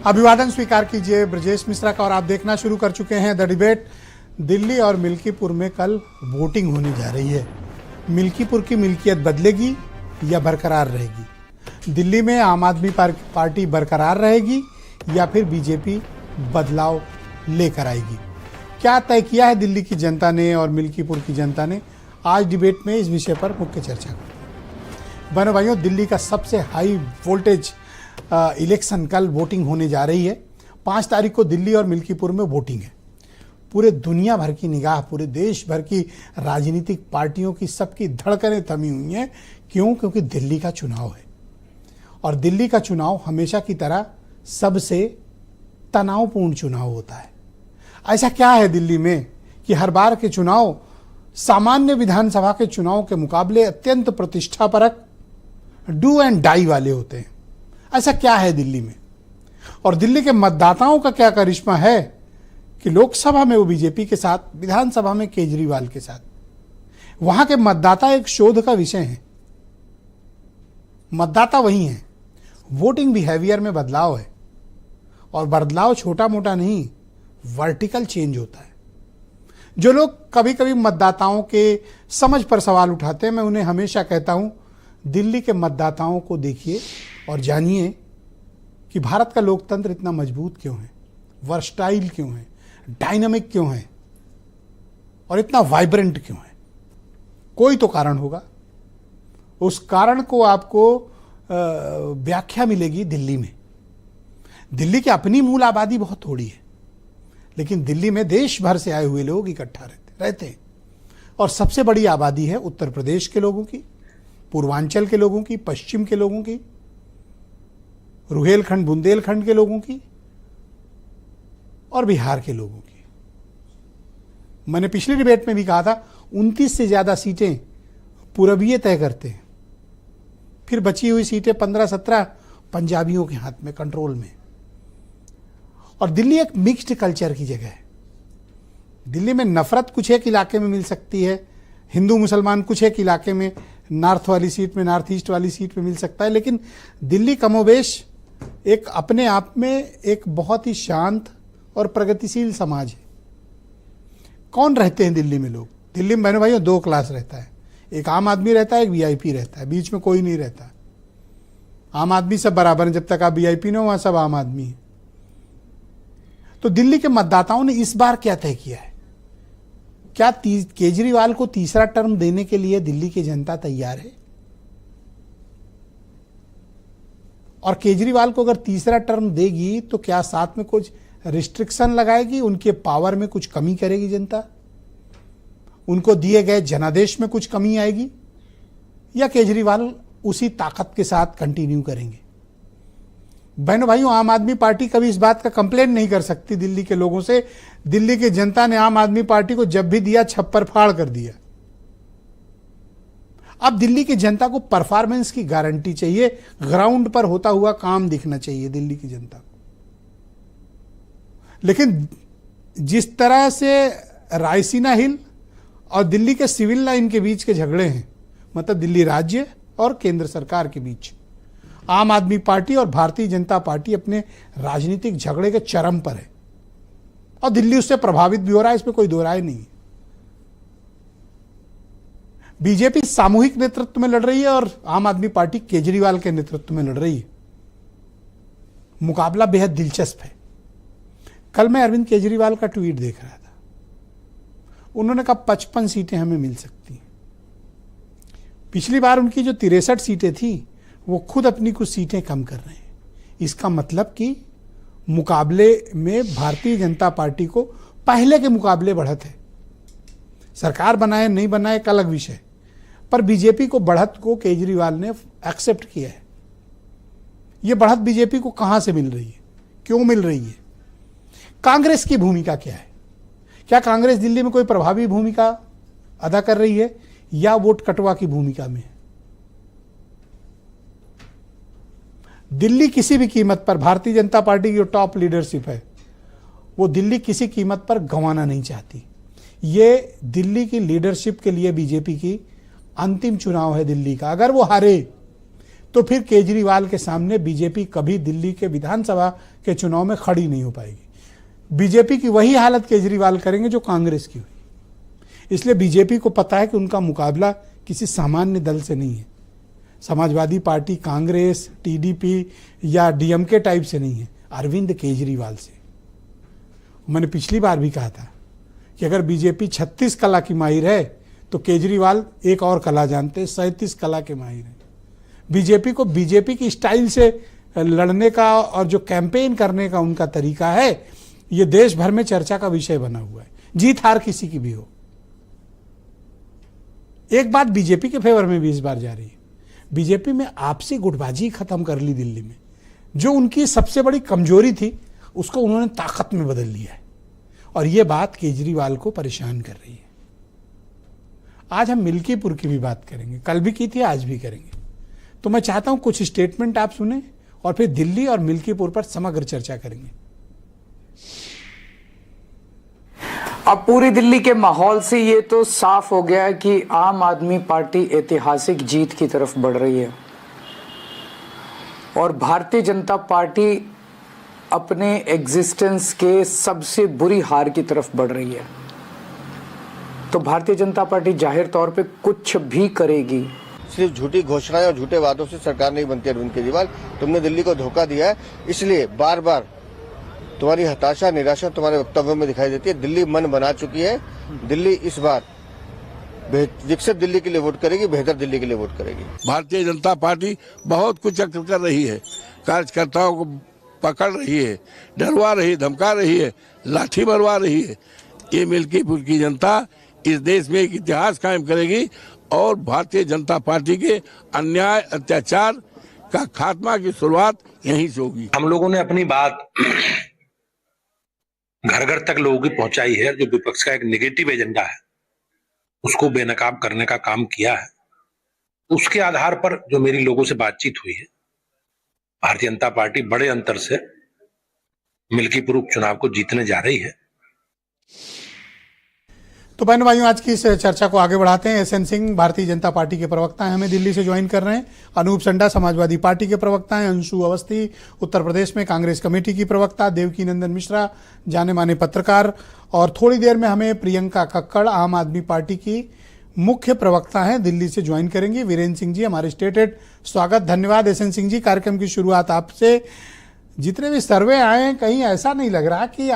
अभिवादन स्वीकार कीजिए ब्रजेश मिश्रा का। और आप देखना शुरू कर चुके हैं द डिबेट। दिल्ली और मिल्कीपुर में कल वोटिंग होने जा रही है। मिल्कीपुर की मिल्कियत बदलेगी या बरकरार रहेगी? दिल्ली में आम आदमी पार्टी बरकरार रहेगी या फिर बीजेपी बदलाव लेकर आएगी? क्या तय किया है दिल्ली की जनता ने और मिल्कीपुर की जनता ने? आज डिबेट में इस विषय पर मुख्य चर्चा करते हैं। बहनों भाइयों, दिल्ली का सबसे हाई वोल्टेज इलेक्शन कल वोटिंग होने जा रही है। 5 तारीख को दिल्ली और मिल्कीपुर में वोटिंग है। पूरे दुनिया भर की निगाह, पूरे देश भर की राजनीतिक पार्टियों की सबकी धड़कनें थमी हुई हैं। क्यों? क्योंकि दिल्ली का चुनाव है और दिल्ली का चुनाव हमेशा की तरह सबसे तनावपूर्ण चुनाव होता है। ऐसा क्या है दिल्ली में कि हर बार के चुनाव सामान्य विधानसभा के चुनाव के मुकाबले अत्यंत प्रतिष्ठापरक, डू एंड डाई वाले होते हैं? ऐसा क्या है दिल्ली में? और दिल्ली के मतदाताओं का क्या करिश्मा है कि लोकसभा में वो बीजेपी के साथ, विधानसभा में केजरीवाल के साथ? वहां के मतदाता एक शोध का विषय है। मतदाता वही है। वोटिंग बिहेवियर में बदलाव है और बदलाव छोटा मोटा नहीं, वर्टिकल चेंज होता है। जो लोग कभी कभी मतदाताओं के समझ पर सवाल उठाते हैं, मैं उन्हें हमेशा कहता हूं, दिल्ली के मतदाताओं को देखिए और जानिए कि भारत का लोकतंत्र इतना मजबूत क्यों है, वर्सटाइल क्यों है, डायनामिक क्यों है और इतना वाइब्रेंट क्यों है। कोई तो कारण होगा। उस कारण को आपको व्याख्या मिलेगी दिल्ली में। दिल्ली की अपनी मूल आबादी बहुत थोड़ी है, लेकिन दिल्ली में देश भर से आए हुए लोग इकट्ठा रहते हैं। और सबसे बड़ी आबादी है उत्तर प्रदेश के लोगों की, पूर्वांचल के लोगों की, पश्चिम के लोगों की, रुहेलखंड बुंदेलखंड के लोगों की और बिहार के लोगों की। मैंने पिछली डिबेट में भी कहा था 29 से ज्यादा सीटें पूरबिये तय करते हैं, फिर बची हुई सीटें 15-17 पंजाबियों के हाथ में, कंट्रोल में। और दिल्ली एक मिक्स्ड कल्चर की जगह है। दिल्ली में नफरत कुछ एक इलाके में मिल सकती है, हिंदू मुसलमान कुछ एक इलाके में, नॉर्थ वाली सीट में, नॉर्थ ईस्ट वाली सीट में मिल सकता है, लेकिन दिल्ली कमोबेश एक अपने आप में एक बहुत ही शांत और प्रगतिशील समाज है। कौन रहते हैं दिल्ली में लोग? दिल्ली में बहनों भाइयों 2 क्लास रहता है। एक आम आदमी रहता है, एक वीआईपी रहता है, बीच में कोई नहीं रहता। आम आदमी सब बराबर है, जब तक आप वीआईपी न हो वहां सब आम आदमी है। तो दिल्ली के मतदाताओं ने इस बार क्या तय किया है? क्या केजरीवाल को तीसरा टर्म देने के लिए दिल्ली की जनता तैयार है? और केजरीवाल को अगर तीसरा टर्म देगी तो क्या साथ में कुछ रिस्ट्रिक्शन लगाएगी? उनके पावर में कुछ कमी करेगी जनता? उनको दिए गए जनादेश में कुछ कमी आएगी? या केजरीवाल उसी ताकत के साथ कंटिन्यू करेंगे? बहनों भाइयों, आम आदमी पार्टी कभी इस बात का कंप्लेन नहीं कर सकती दिल्ली के लोगों से। दिल्ली की जनता ने आम आदमी पार्टी को जब भी दिया छप्पर फाड़ कर दिया। अब दिल्ली की जनता को परफॉर्मेंस की गारंटी चाहिए, ग्राउंड पर होता हुआ काम दिखना चाहिए दिल्ली की जनता को। लेकिन जिस तरह से रायसीना हिल और दिल्ली के सिविल लाइन के बीच के झगड़े हैं, मतलब दिल्ली राज्य और केंद्र सरकार के बीच, आम आदमी पार्टी और भारतीय जनता पार्टी अपने राजनीतिक झगड़े के चरम पर है और दिल्ली उससे प्रभावित भी हो रहा है, इसमें कोई दो राय नहीं है। बीजेपी सामूहिक नेतृत्व में लड़ रही है और आम आदमी पार्टी केजरीवाल के नेतृत्व में लड़ रही है। मुकाबला बेहद दिलचस्प है। कल मैं अरविंद केजरीवाल का ट्वीट देख रहा था। उन्होंने कहा 55 सीटें हमें मिल सकती हैं। पिछली बार उनकी जो 63 सीटें थी वो खुद अपनी कुछ सीटें कम कर रहे हैं। इसका मतलब कि मुकाबले में भारतीय जनता पार्टी को पहले के मुकाबले बढ़त है। सरकार बनाए नहीं बनाए एक अलग विषय, पर बीजेपी को बढ़त को केजरीवाल ने एक्सेप्ट किया है। यह बढ़त बीजेपी को कहां से मिल रही है, क्यों मिल रही है? कांग्रेस की भूमिका क्या है? क्या कांग्रेस दिल्ली में कोई प्रभावी भूमिका अदा कर रही है या वोट कटवा की भूमिका में है? दिल्ली किसी भी कीमत पर, भारतीय जनता पार्टी की जो टॉप लीडरशिप है वो दिल्ली किसी कीमत पर गंवाना नहीं चाहती। ये दिल्ली की लीडरशिप के लिए बीजेपी की अंतिम चुनाव है दिल्ली का। अगर वो हारे तो फिर केजरीवाल के सामने बीजेपी कभी दिल्ली के विधानसभा के चुनाव में खड़ी नहीं हो पाएगी। बीजेपी की वही हालत केजरीवाल करेंगे जो कांग्रेस की हुई। इसलिए बीजेपी को पता है कि उनका मुकाबला किसी सामान्य दल से नहीं है, समाजवादी पार्टी, कांग्रेस, टीडीपी या डीएमके टाइप से नहीं है, अरविंद केजरीवाल से। मैंने पिछली बार भी कहा था कि अगर बीजेपी 36 कला की माहिर है तो केजरीवाल एक और कला जानते हैं, 37 कला के माहिर हैं। बीजेपी को बीजेपी की स्टाइल से लड़ने का और जो कैंपेन करने का उनका तरीका है, ये देश भर में चर्चा का विषय बना हुआ है, जीत हार किसी की भी हो। एक बात बीजेपी के फेवर में भी इस बार जा रही है, बीजेपी में आपसी गुटबाजी खत्म कर ली दिल्ली में। जो उनकी सबसे बड़ी कमजोरी थी उसको उन्होंने ताकत में बदल लिया है, और यह बात केजरीवाल को परेशान कर रही है। आज हम मिल्कीपुर की भी बात करेंगे, कल भी की थी, आज भी करेंगे। तो मैं चाहता हूं कुछ स्टेटमेंट आप सुने और फिर दिल्ली और मिल्कीपुर पर समग्र चर्चा करेंगे। अब पूरी दिल्ली के माहौल से ये तो साफ हो गया है कि आम आदमी पार्टी ऐतिहासिक जीत की तरफ बढ़ रही है और भारतीय जनता पार्टी अपने एग्जिस्टेंस के सबसे बुरी हार की तरफ बढ़ रही है। तो भारतीय जनता पार्टी जाहिर तौर पे कुछ भी करेगी। सिर्फ झूठी घोषणाएं और झूठे वादों से सरकार नहीं बनती। अरविंद केजरीवाल, तुमने दिल्ली को धोखा दिया है, इसलिए बार बार तुम्हारी हताशा, निराशा तुम्हारे वक्तव्यों में दिखाई देती है। दिल्ली मन बना चुकी है। दिल्ली इस बार विकसित दिल्ली के लिए वोट करेगी, बेहतर दिल्ली के लिए वोट करेगी। भारतीय जनता पार्टी बहुत कुछ कर रही है, कार्यकर्ताओं को पकड़ रही है, डरवा रही है, धमका रही है, लाठी मरवा रही है। ये मिल्कीपुर की जनता इस देश में एक इतिहास कायम करेगी और भारतीय जनता पार्टी के अन्याय अत्याचार का खात्मा की शुरुआत यहीं से होगी। हम लोगों ने अपनी बात घर घर तक लोगों की पहुंचाई है। जो विपक्ष का एक नेगेटिव एजेंडा है उसको बेनकाब करने का काम किया है। उसके आधार पर जो मेरी लोगों से बातचीत हुई है, भारतीय जनता पार्टी बड़े अंतर से मिल्कीपुर उपचुनाव को जीतने जा रही है। तो बहनों भाइयों, आज की इस चर्चा को आगे बढ़ाते हैं। एसएन सिंह भारतीय जनता पार्टी के प्रवक्ता हैं, हमें दिल्ली से ज्वाइन कर रहे हैं। अनूप संडा समाजवादी पार्टी के प्रवक्ता हैं। अंशु अवस्थी उत्तर प्रदेश में कांग्रेस कमेटी की प्रवक्ता। देवकी नंदन मिश्रा जाने माने पत्रकार। और थोड़ी देर में हमें प्रियंका कक्कड़ आम आदमी पार्टी की मुख्य प्रवक्ता हैं, दिल्ली से ज्वाइन करेंगी। वीरेंद्र सिंह जी हमारे स्टेट हेड, स्वागत, धन्यवाद। एसएन सिंह जी, कार्यक्रम की शुरुआत आपसे। जितने भी सर्वे आए, कहीं ऐसा नहीं लग रहा कि